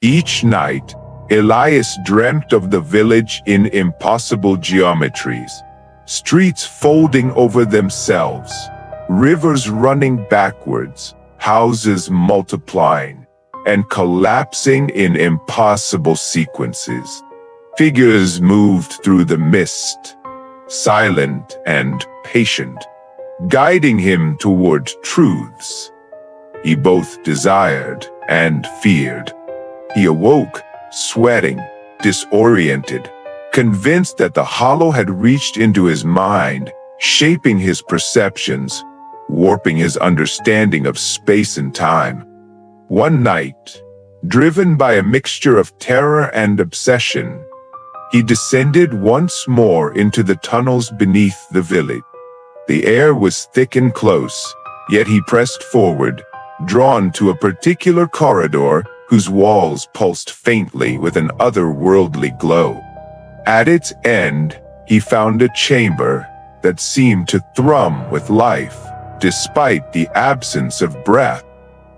Each night, Elias dreamt of the village in impossible geometries, streets folding over themselves, rivers running backwards, houses multiplying and collapsing in impossible sequences. Figures moved through the mist, silent and patient, guiding him toward truths he both desired and feared. He awoke, sweating, disoriented, convinced that the hollow had reached into his mind, shaping his perceptions, warping his understanding of space and time. One night, driven by a mixture of terror and obsession, he descended once more into the tunnels beneath the village. The air was thick and close, yet he pressed forward, drawn to a particular corridor whose walls pulsed faintly with an otherworldly glow. At its end, he found a chamber that seemed to thrum with life, despite the absence of breath.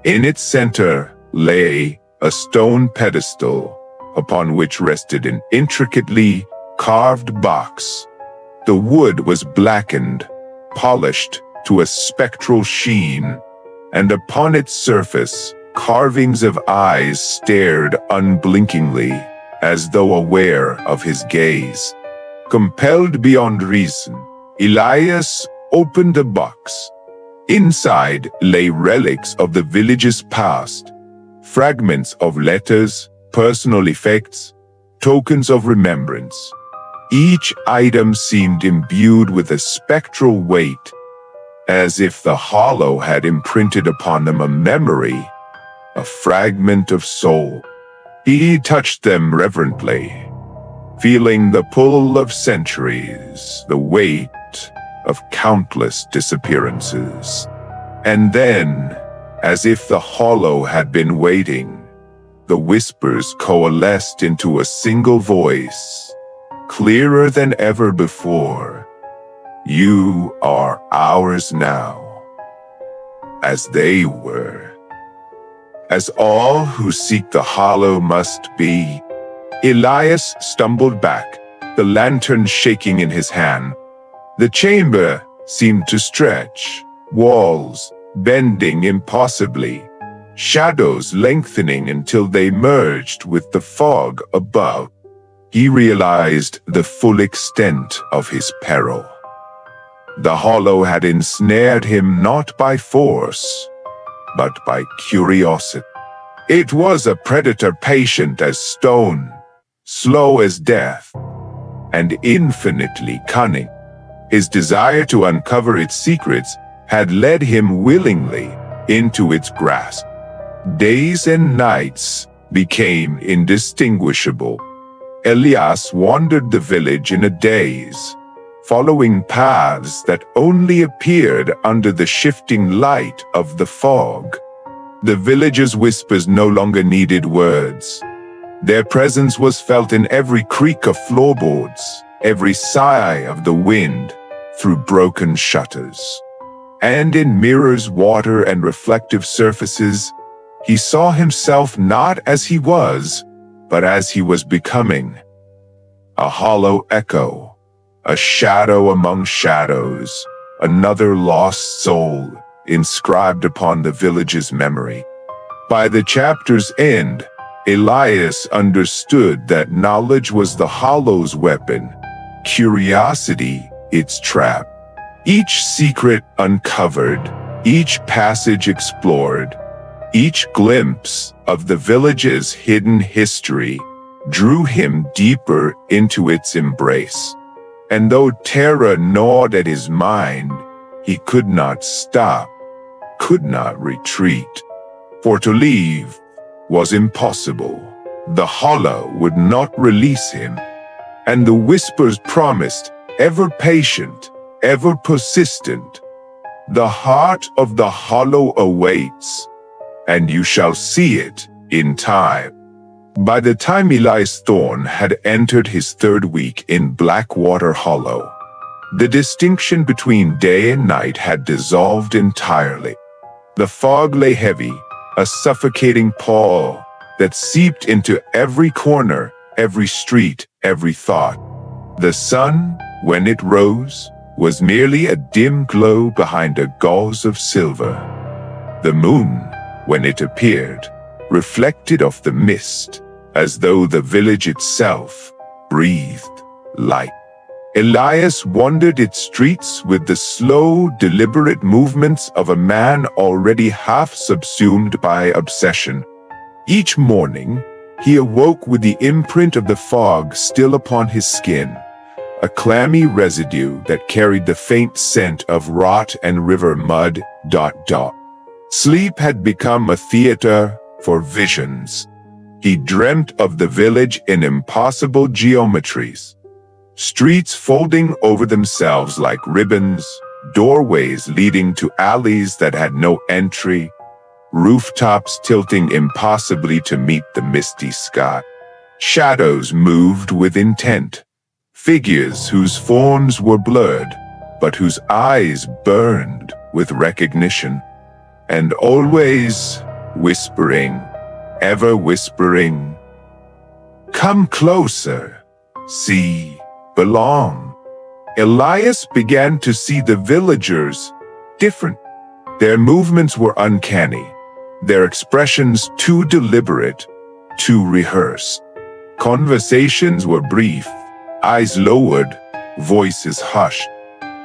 In its center lay a stone pedestal, upon which rested an intricately carved box. The wood was blackened, polished to a spectral sheen, and upon its surface, carvings of eyes stared unblinkingly, as though aware of his gaze. Compelled beyond reason, Elias opened the box. Inside lay relics of the village's past, fragments of letters, personal effects, tokens of remembrance. Each item seemed imbued with a spectral weight, as if the hollow had imprinted upon them a memory, a fragment of soul. He touched them reverently, feeling the pull of centuries, the weight of countless disappearances. And then, as if the hollow had been waiting, the whispers coalesced into a single voice, clearer than ever before. You are ours now, as they were, as all who seek the hollow must be. Elias stumbled back, the lantern shaking in his hand. The chamber seemed to stretch, walls bending impossibly, shadows lengthening until they merged with the fog above. He realized the full extent of his peril. The hollow had ensnared him not by force, but by curiosity. It was a predator patient as stone, slow as death, and infinitely cunning. His desire to uncover its secrets had led him willingly into its grasp. Days and nights became indistinguishable. Elias wandered the village in a daze, following paths that only appeared under the shifting light of the fog. The villagers' whispers no longer needed words. Their presence was felt in every creak of floorboards, every sigh of the wind through broken shutters. And in mirrors, water, and reflective surfaces, he saw himself not as he was, but as he was becoming. A hollow echo, a shadow among shadows, another lost soul inscribed upon the village's memory. By the chapter's end, Elias understood that knowledge was the hollow's weapon, curiosity its trap. Each secret uncovered, each passage explored, each glimpse of the village's hidden history drew him deeper into its embrace. And though terror gnawed at his mind, he could not stop, could not retreat. For to leave was impossible. The hollow would not release him, and the whispers promised, ever patient, ever persistent. The heart of the hollow awaits, and you shall see it in time. By the time Elias Thorne had entered his third week in Blackwater Hollow, the distinction between day and night had dissolved entirely. The fog lay heavy, a suffocating pall, that seeped into every corner, every street, every thought. The sun, when it rose, was merely a dim glow behind a gauze of silver. The moon, when it appeared, reflected off the mist, as though the village itself breathed light. Elias wandered its streets with the slow, deliberate movements of a man already half subsumed by obsession. Each morning, he awoke with the imprint of the fog still upon his skin, a clammy residue that carried the faint scent of rot and river mud. Sleep had become a theater for visions. He dreamt of the village in impossible geometries. Streets folding over themselves like ribbons, doorways leading to alleys that had no entry, rooftops tilting impossibly to meet the misty sky. Shadows moved with intent, figures whose forms were blurred, but whose eyes burned with recognition, and always whispering, ever whispering, "Come closer, see, belong." Elias began to see the villagers different. Their movements were uncanny, their expressions too deliberate, too rehearsed. Conversations were brief, eyes lowered, voices hushed.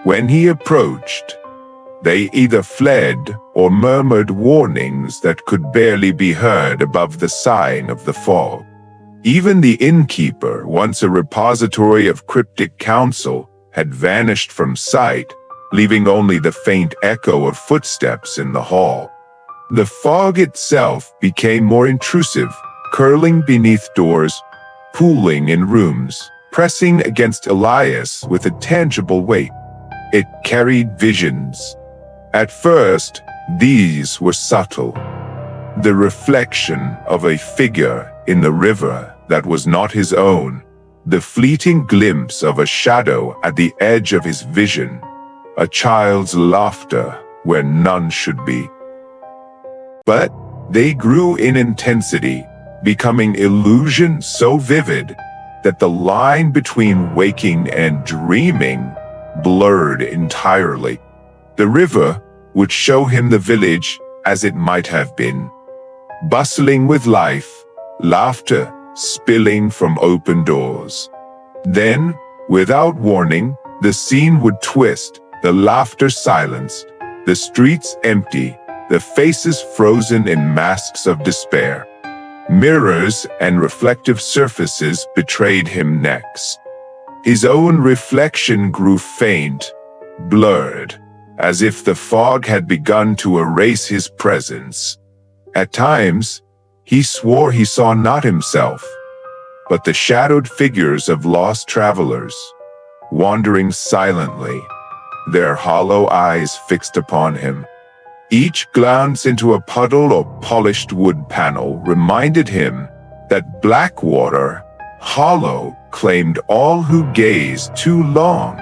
When he approached, they either fled or murmured warnings that could barely be heard above the sighing of the fog. Even the innkeeper, once a repository of cryptic counsel, had vanished from sight, leaving only the faint echo of footsteps in the hall. The fog itself became more intrusive, curling beneath doors, pooling in rooms, pressing against Elias with a tangible weight. It carried visions. At first, these were subtle. The reflection of a figure in the river that was not his own, the fleeting glimpse of a shadow at the edge of his vision, a child's laughter where none should be. But they grew in intensity, becoming illusions so vivid that the line between waking and dreaming blurred entirely. The river would show him the village as it might have been, bustling with life, laughter spilling from open doors. Then, without warning, the scene would twist, the laughter silenced, the streets empty, the faces frozen in masks of despair. Mirrors and reflective surfaces betrayed him next. His own reflection grew faint, blurred, as if the fog had begun to erase his presence. At times, he swore he saw not himself, but the shadowed figures of lost travelers, wandering silently, their hollow eyes fixed upon him. Each glance into a puddle or polished wood panel reminded him that Blackwater Hollow claimed all who gazed too long,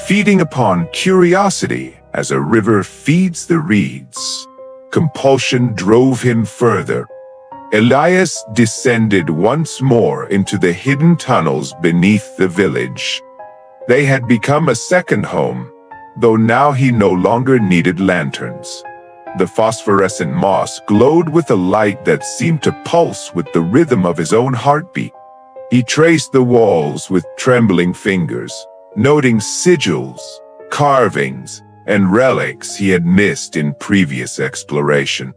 feeding upon curiosity as a river feeds the reeds. Compulsion drove him further. Elias descended once more into the hidden tunnels beneath the village. They had become a second home, though now he no longer needed lanterns. The phosphorescent moss glowed with a light that seemed to pulse with the rhythm of his own heartbeat. He traced the walls with trembling fingers, noting sigils, carvings, and relics he had missed in previous exploration.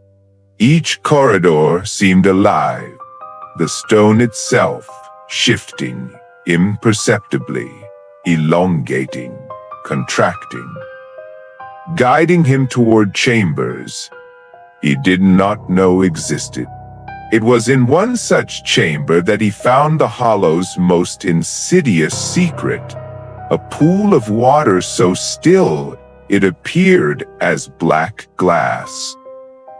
Each corridor seemed alive, the stone itself shifting imperceptibly, elongating, contracting, guiding him toward chambers he did not know existed. It was in one such chamber that he found the Hollow's most insidious secret, a pool of water so still it appeared as black glass.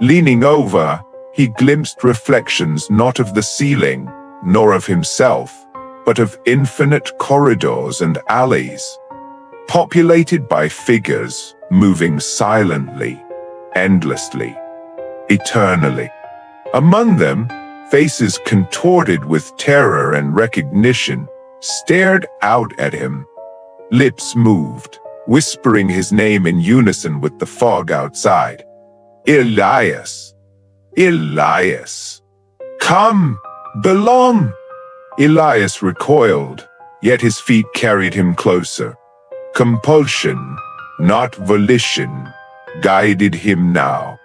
Leaning over, he glimpsed reflections not of the ceiling, nor of himself, but of infinite corridors and alleys, populated by figures moving silently, endlessly, eternally. Among them, faces contorted with terror and recognition, stared out at him. Lips moved, whispering his name in unison with the fog outside. Elias! Elias! Come! Belong! Elias recoiled, yet his feet carried him closer. Compulsion, not volition, guided him now.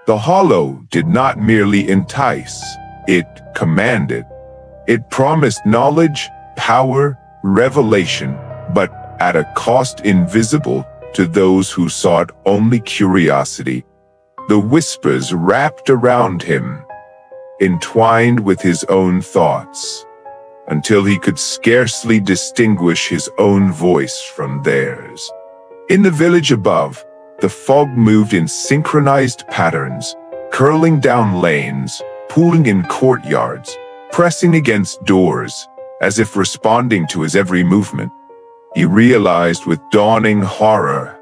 The hollow did not merely entice, it commanded. It promised knowledge, power, revelation, but at a cost invisible to those who sought only curiosity. The whispers wrapped around him, entwined with his own thoughts, until he could scarcely distinguish his own voice from theirs. In the village above, the fog moved in synchronized patterns, curling down lanes, pooling in courtyards, pressing against doors, as if responding to his every movement. He realized with dawning horror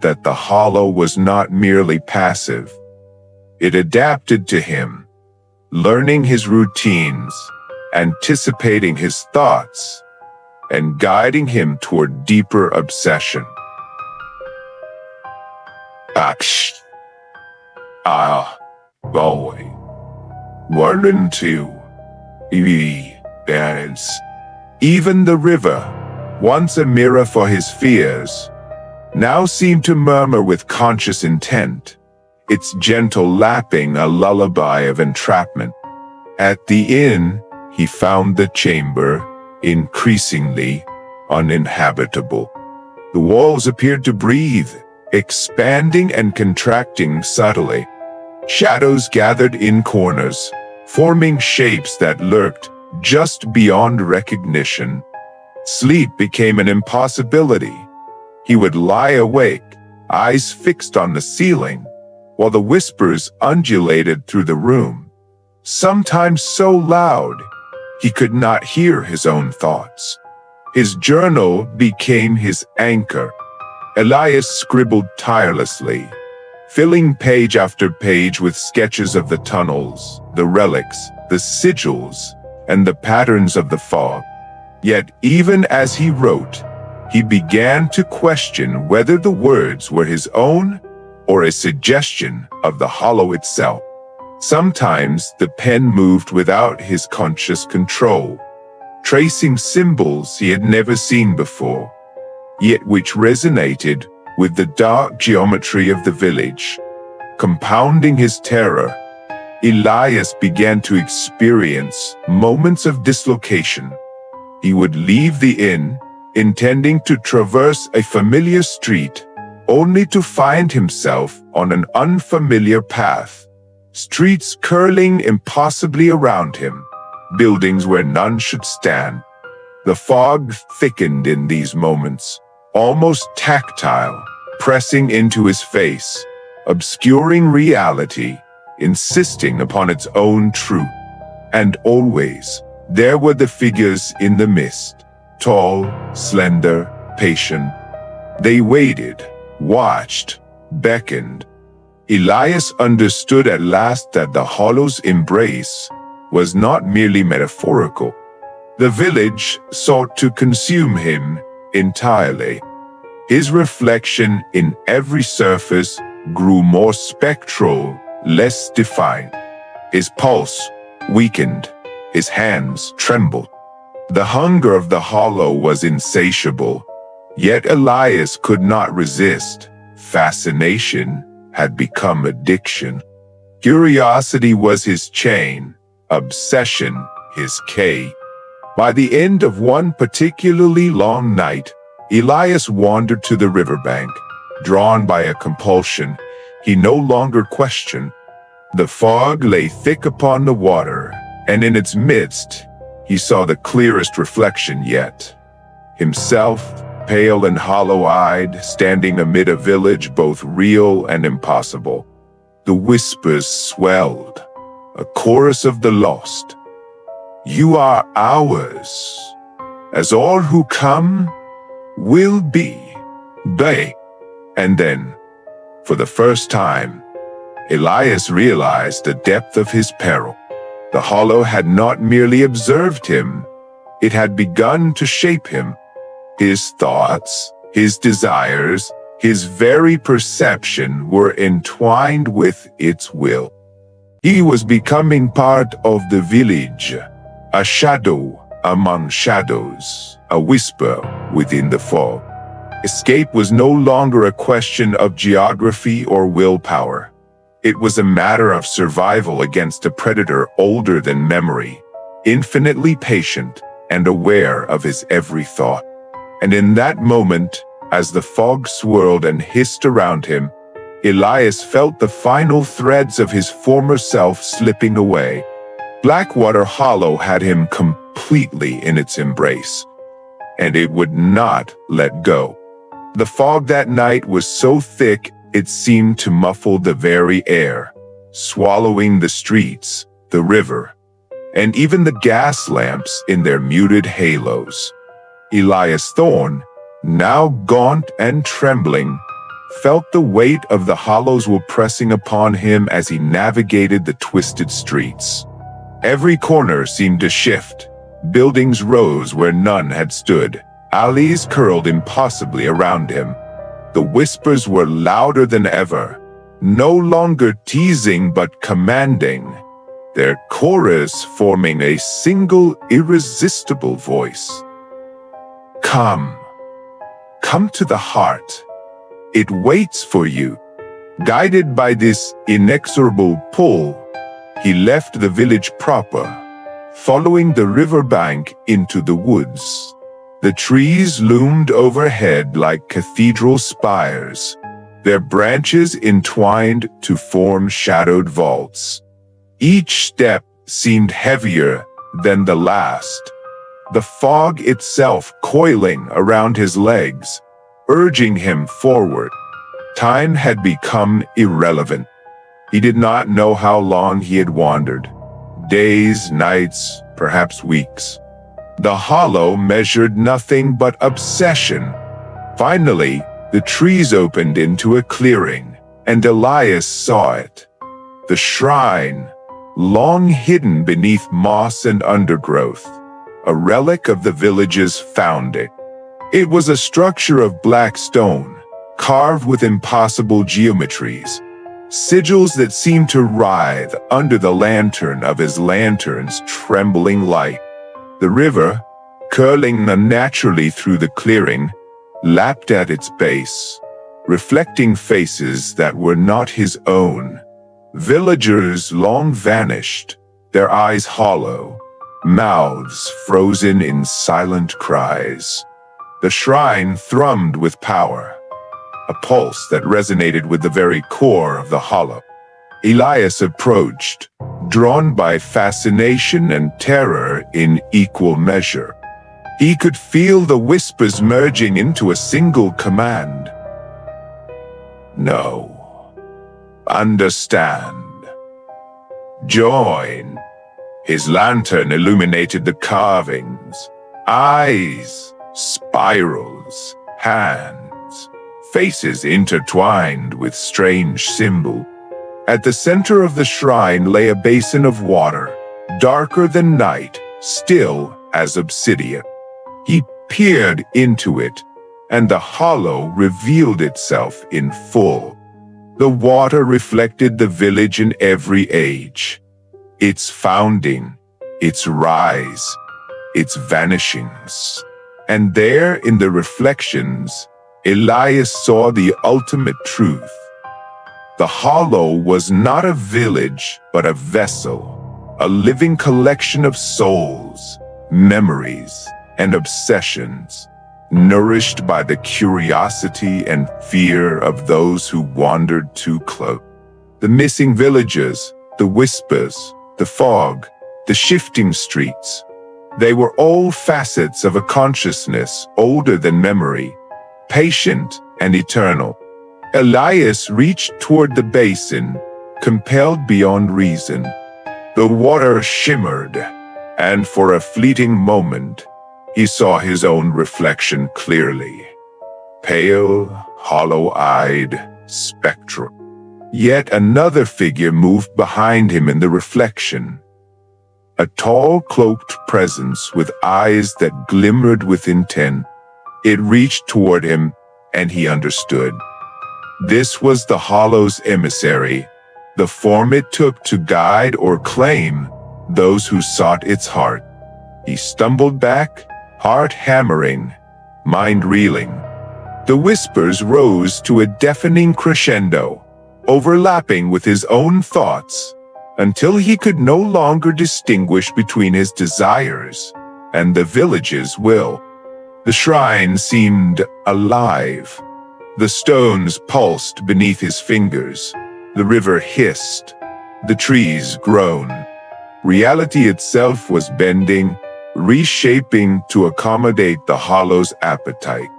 that the hollow was not merely passive. It adapted to him, learning his routines, anticipating his thoughts, and guiding him toward deeper obsession. Boy. 1 and 2. Dance. Even the river, once a mirror for his fears, now seemed to murmur with conscious intent, its gentle lapping a lullaby of entrapment. At the inn, he found the chamber increasingly uninhabitable. The walls appeared to breathe, expanding and contracting subtly. Shadows gathered in corners, forming shapes that lurked just beyond recognition. Sleep became an impossibility. He would lie awake, eyes fixed on the ceiling, while the whispers undulated through the room, sometimes so loud he could not hear his own thoughts. His journal became his anchor. Elias scribbled tirelessly, filling page after page with sketches of the tunnels, the relics, the sigils, and the patterns of the fog. Yet even as he wrote, he began to question whether the words were his own or a suggestion of the hollow itself. Sometimes the pen moved without his conscious control, tracing symbols he had never seen before, yet which resonated with the dark geometry of the village. Compounding his terror, Elias began to experience moments of dislocation. He would leave the inn, intending to traverse a familiar street, only to find himself on an unfamiliar path. Streets curling impossibly around him, buildings where none should stand. The fog thickened in these moments, almost tactile, pressing into his face, obscuring reality, insisting upon its own truth. And always, there were the figures in the mist, tall, slender, patient. They waited, watched, beckoned. Elias understood at last that the hollow's embrace was not merely metaphorical. The village sought to consume him entirely. His reflection in every surface grew more spectral, less defined. His pulse weakened, his hands trembled. The hunger of the hollow was insatiable, yet Elias could not resist. Fascination had become addiction. Curiosity was his chain, obsession his key. By the end of one particularly long night, Elias wandered to the riverbank. Drawn by a compulsion, he no longer questioned. The fog lay thick upon the water, and in its midst, he saw the clearest reflection yet. Himself, pale and hollow-eyed, standing amid a village both real and impossible. The whispers swelled, a chorus of the lost. You are ours, as all who come will be. They. And then, for the first time, Elias realized the depth of his peril. The hollow had not merely observed him, it had begun to shape him. His thoughts, his desires, his very perception were entwined with its will. He was becoming part of the village, a shadow among shadows, a whisper within the fog. Escape was no longer a question of geography or willpower. It was a matter of survival against a predator older than memory, infinitely patient and aware of his every thought. And in that moment, as the fog swirled and hissed around him, Elias felt the final threads of his former self slipping away. Blackwater Hollow had him completely in its embrace, and it would not let go. The fog that night was so thick it seemed to muffle the very air, swallowing the streets, the river, and even the gas lamps in their muted halos. Elias Thorne, now gaunt and trembling, felt the weight of the hollows were pressing upon him as he navigated the twisted streets. Every corner seemed to shift. Buildings rose where none had stood. Alleys curled impossibly around him. The whispers were louder than ever, no longer teasing but commanding, their chorus forming a single irresistible voice. Come to the heart. It waits for you. Guided by this inexorable pull, he left the village proper, following the riverbank into the woods. The trees loomed overhead like cathedral spires, their branches entwined to form shadowed vaults. Each step seemed heavier than the last, the fog itself coiling around his legs, urging him forward. Time had become irrelevant. He did not know how long he had wandered. Days, nights, perhaps weeks. The hollow measured nothing but obsession. Finally, the trees opened into a clearing, and Elias saw it. The shrine, long hidden beneath moss and undergrowth, a relic of the village's founding. It was a structure of black stone, carved with impossible geometries, sigils that seemed to writhe under the lantern of his lantern's trembling light. The river, curling unnaturally through the clearing, lapped at its base, reflecting faces that were not his own. Villagers long vanished, their eyes hollow, mouths frozen in silent cries. The shrine thrummed with power, a pulse that resonated with the very core of the hollow. Elias approached, drawn by fascination and terror in equal measure. He could feel the whispers merging into a single command. No. Understand. Join. His lantern illuminated the carvings, eyes, spirals, hands, faces intertwined with strange symbol. At the center of the shrine lay a basin of water, darker than night, still as obsidian. He peered into it, and the hollow revealed itself in full. The water reflected the village in every age, its founding, its rise, its vanishings. And there in the reflections, Elias saw the ultimate truth. The hollow was not a village, but a vessel, a living collection of souls, memories, and obsessions, nourished by the curiosity and fear of those who wandered too close. The missing villages, the whispers, the fog, the shifting streets, they were all facets of a consciousness older than memory, patient and eternal. Elias reached toward the basin, compelled beyond reason. The water shimmered, and for a fleeting moment, he saw his own reflection clearly. Pale, hollow-eyed, spectral. Yet another figure moved behind him in the reflection. a tall, cloaked presence with eyes that glimmered with intent. It reached toward him, and he understood. This was the Hollow's emissary, the form it took to guide or claim those who sought its heart. He stumbled back, heart hammering, mind reeling. The whispers rose to a deafening crescendo, overlapping with his own thoughts, until he could no longer distinguish between his desires and the village's will. The shrine seemed alive. The stones pulsed beneath his fingers. The river hissed. The trees groaned. Reality itself was bending, reshaping to accommodate the Hollow's appetite.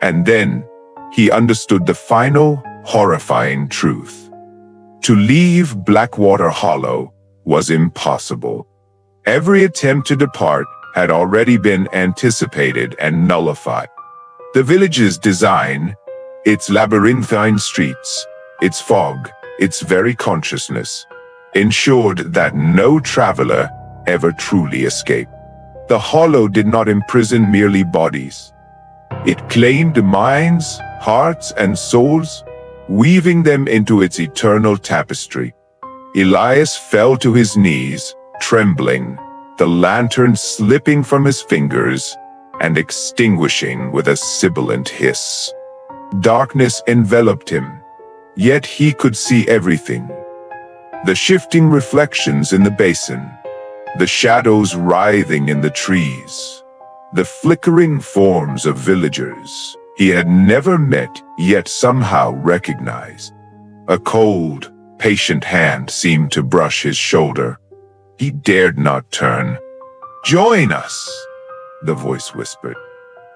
And then he understood the final, horrifying truth. To leave Blackwater Hollow was impossible. Every attempt to depart had already been anticipated and nullified. The village's design, its labyrinthine streets, its fog, its very consciousness, ensured that no traveler ever truly escaped. The Hollow did not imprison merely bodies. It claimed minds, hearts, and souls, weaving them into its eternal tapestry. Elias fell to his knees, trembling, the lantern slipping from his fingers and extinguishing with a sibilant hiss. Darkness enveloped him, yet he could see everything. The shifting reflections in the basin, the shadows writhing in the trees, the flickering forms of villagers he had never met yet somehow recognized. A cold, patient hand seemed to brush his shoulder. He dared not turn. "Join us," the voice whispered.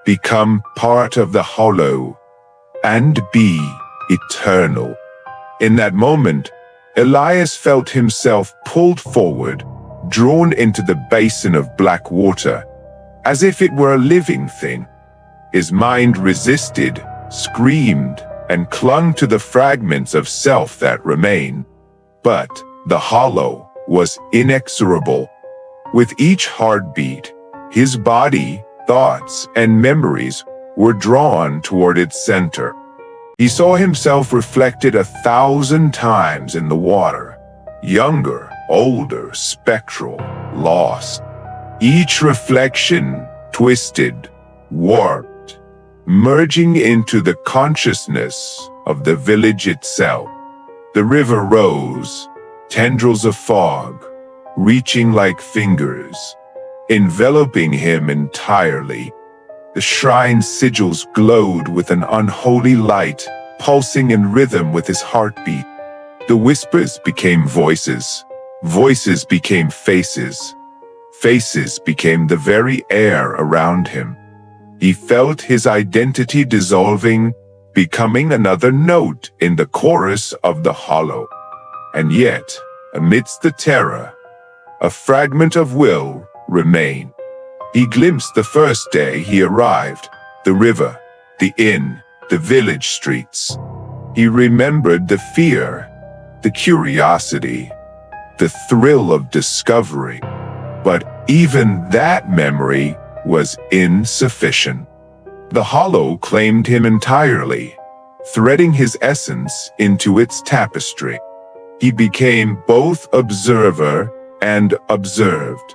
"Become part of the Hollow and be eternal." In that moment, Elias felt himself pulled forward, drawn into the basin of black water, as if it were a living thing. His mind resisted, screamed, and clung to the fragments of self that remained. But the Hollow was inexorable. With each heartbeat, his body, thoughts, and memories were drawn toward its center. He saw himself reflected 1,000 times in the water, younger, older, spectral, lost. Each reflection twisted, warped, merging into the consciousness of the village itself. The river rose, tendrils of fog, reaching like fingers, enveloping him entirely. The shrine's sigils glowed with an unholy light, pulsing in rhythm with his heartbeat. The whispers became voices, voices became faces, faces became the very air around him. He felt his identity dissolving, becoming another note in the chorus of the Hollow. And yet, amidst the terror, a fragment of will remained. He glimpsed the first day he arrived, the river, the inn, the village streets. He remembered the fear, the curiosity, the thrill of discovery. But even that memory was insufficient. The Hollow claimed him entirely, threading his essence into its tapestry. He became both observer and observed,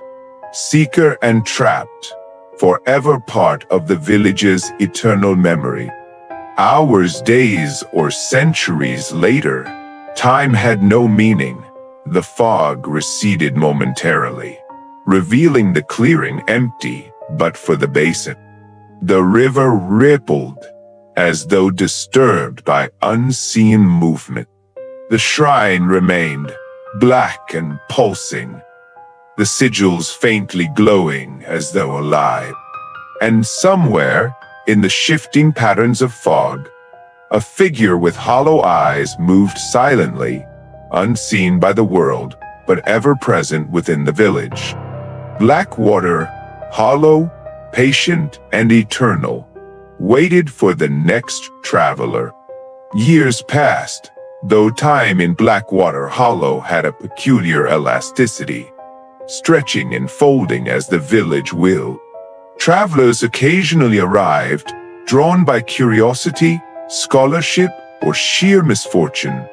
seeker and trapped, forever part of the village's eternal memory. Hours, days, or centuries later, time had no meaning. The fog receded momentarily, revealing the clearing empty but for the basin. The river rippled, as though disturbed by unseen movement. The shrine remained, black and pulsing, the sigils faintly glowing as though alive. And somewhere, in the shifting patterns of fog, a figure with hollow eyes moved silently, unseen by the world, but ever present within the village. Blackwater Hollow, patient and eternal, waited for the next traveler. Years passed, though time in Blackwater Hollow had a peculiar elasticity. stretching and folding as the village willed. Travelers occasionally arrived, drawn by curiosity, scholarship, or sheer misfortune,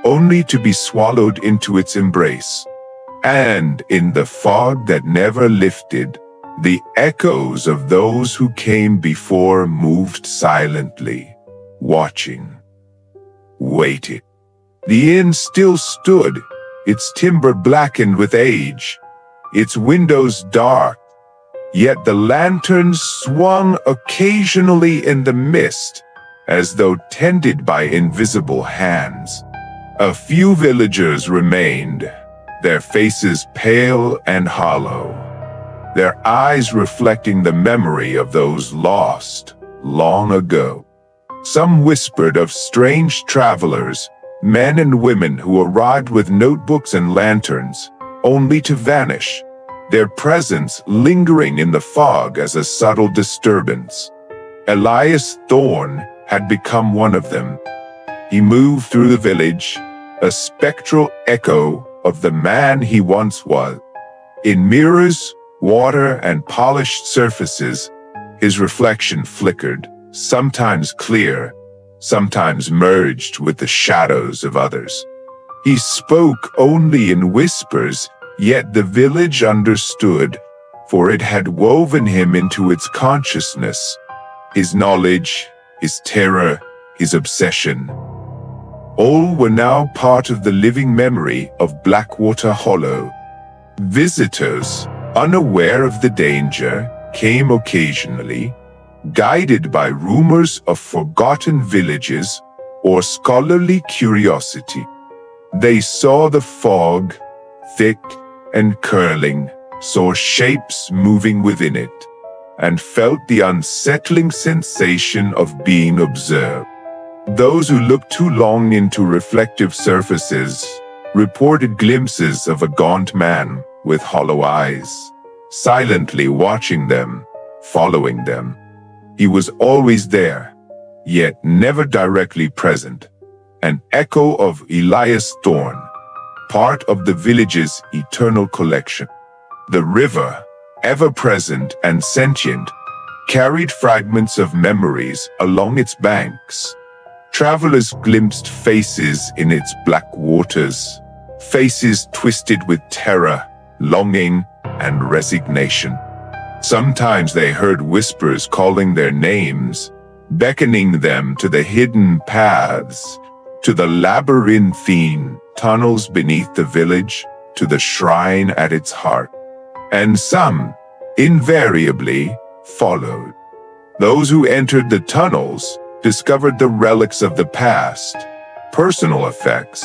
only to be swallowed into its embrace. And in the fog that never lifted, the echoes of those who came before moved silently, watching, waiting. The inn still stood, its timber blackened with age, its windows dark, yet the lanterns swung occasionally in the mist, as though tended by invisible hands. A few villagers remained, their faces pale and hollow, their eyes reflecting the memory of those lost long ago. Some whispered of strange travelers, men and women who arrived with notebooks and lanterns, only to vanish, their presence lingering in the fog as a subtle disturbance. Elias Thorne had become one of them. He moved through the village, a spectral echo of the man he once was. In mirrors, water, and polished surfaces, his reflection flickered, sometimes clear, sometimes merged with the shadows of others. He spoke only in whispers, yet the village understood, for it had woven him into its consciousness. His knowledge, his terror, his obsession, all were now part of the living memory of Blackwater Hollow. Visitors, unaware of the danger, came occasionally, guided by rumors of forgotten villages or scholarly curiosity. They saw the fog, thick and curling, saw shapes moving within it, and felt the unsettling sensation of being observed. Those who looked too long into reflective surfaces reported glimpses of a gaunt man with hollow eyes, silently watching them, following them. He was always there, yet never directly present, an echo of Elias Thorne, part of the village's eternal collection. The river, ever present and sentient, carried fragments of memories along its banks. Travelers glimpsed faces in its black waters, faces twisted with terror, longing, and resignation. Sometimes they heard whispers calling their names, beckoning them to the hidden paths, to the labyrinthine tunnels beneath the village, to the shrine at its heart. And some, invariably, followed. Those who entered the tunnels discovered the relics of the past, personal effects,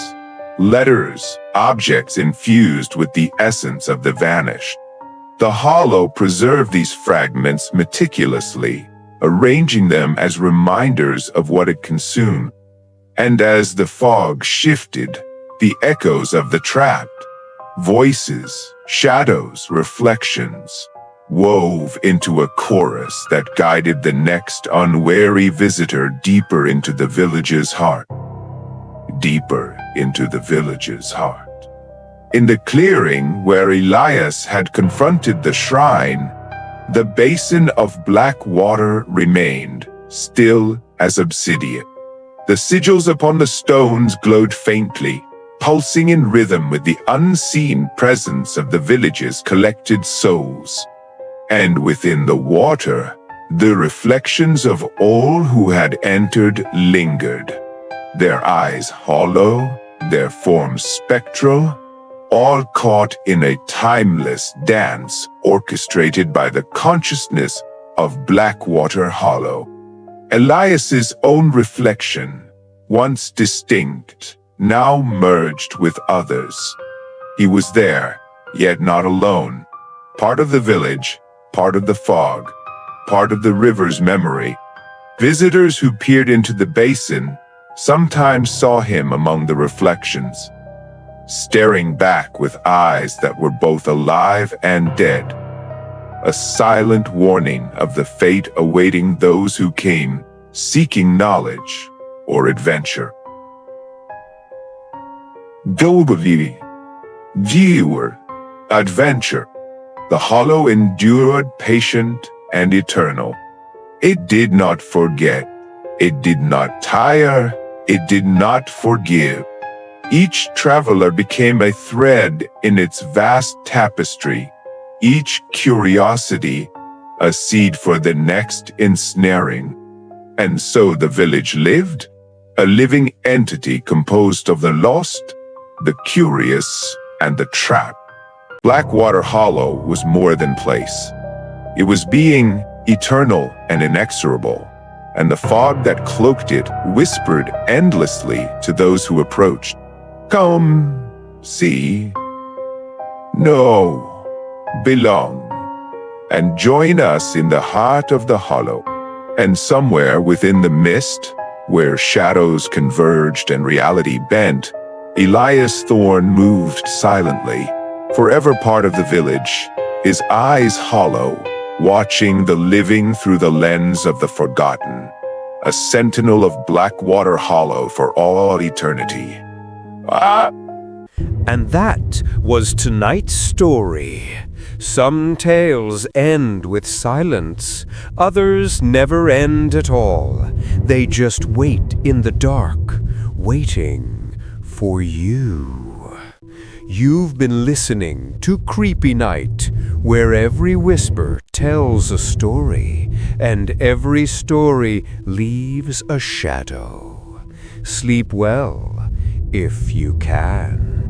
letters, objects infused with the essence of the vanished. The Hollow preserved these fragments meticulously, arranging them as reminders of what it consumed. And as the fog shifted, the echoes of the trapped, voices, shadows, reflections, wove into a chorus that guided the next unwary visitor deeper into the village's heart. Deeper into the village's heart. In the clearing where Elias had confronted the shrine, the basin of black water remained, still as obsidian. The sigils upon the stones glowed faintly, pulsing in rhythm with the unseen presence of the village's collected souls. And within the water, the reflections of all who had entered lingered, their eyes hollow, their forms spectral, all caught in a timeless dance orchestrated by the consciousness of Blackwater Hollow. Elias's own reflection, once distinct, now merged with others. He was there, yet not alone, part of the village, part of the fog, part of the river's memory. Visitors who peered into the basin sometimes saw him among the reflections, staring back with eyes that were both alive and dead, a silent warning of the fate awaiting those who came seeking knowledge or adventure. Viewer, Adventure. The hollow endured patient and eternal. It did not forget. It did not tire. It did not forgive. Each traveler became a thread in its vast tapestry, each curiosity a seed for the next ensnaring. And so the village lived, a living entity composed of the lost, the curious, and the trapped. Blackwater Hollow was more than place. It was being eternal and inexorable, and the fog that cloaked it whispered endlessly to those who approached. Come, see, know, belong, and join us in the heart of the hollow. And somewhere within the mist, where shadows converged and reality bent, Elias Thorne moved silently, forever part of the village, his eyes hollow, watching the living through the lens of the forgotten, a sentinel of Blackwater Hollow for all eternity. And that was tonight's story. Some tales end with silence, others never end at all. They just wait in the dark, waiting for you. You've been listening to Creepy Night, where every whisper tells a story, and every story leaves a shadow. Sleep well, if you can.